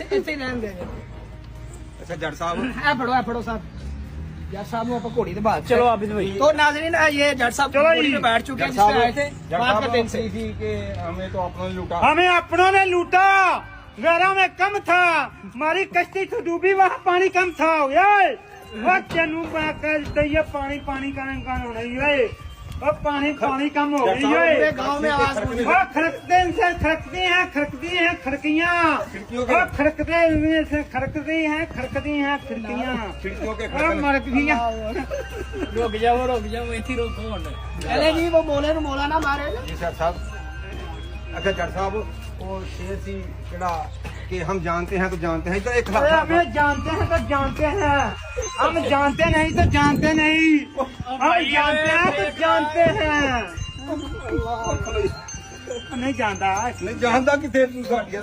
ਇੱਥੇ ਰਹਿਣ ਦੇ। ਅੱਛਾ ਜੱਟ ਸਾਹਿਬ ਇਹ ਫੜੋ ਸਾਹਿਬ, जज साहब को आप घोड़ी के बाद चलो आप भाई। तो नाज़रीन ये जज साहब घोड़ी पे बैठ चुके हैं जिससे आए थे वहाँ पे दिन से थी कि हमें तो अपनों ने लूटा, हमें अपनों ने लूटा, गहरा में कम था, हमारी कश्ती तो डूबी, वहाँ पानी कम था। वो चनू ये पानी का होना है, और पानी कम हो गई है। गाँव में आवाज वो खड़कते से खड़कती हैं खिड़कियाँ, वो खड़कते से खड़कती हैं खिड़कियाँ, खिड़कियों के और मर गई। रुक जाओ इतनी रोको पहले जी वो बोले तो मोला ना मारे जी सर साहब। अच्छा जट साहब वो शेर सी केड़ा कि हम जानते हैं तो जानते हैं, तो एक हमें जानते हैं तो जानते हैं, हम जानते नहीं तो जानते नहीं, हम जानते हैं तो जानते हैं, नहीं जानता नहीं जानता कि थे तू साडियां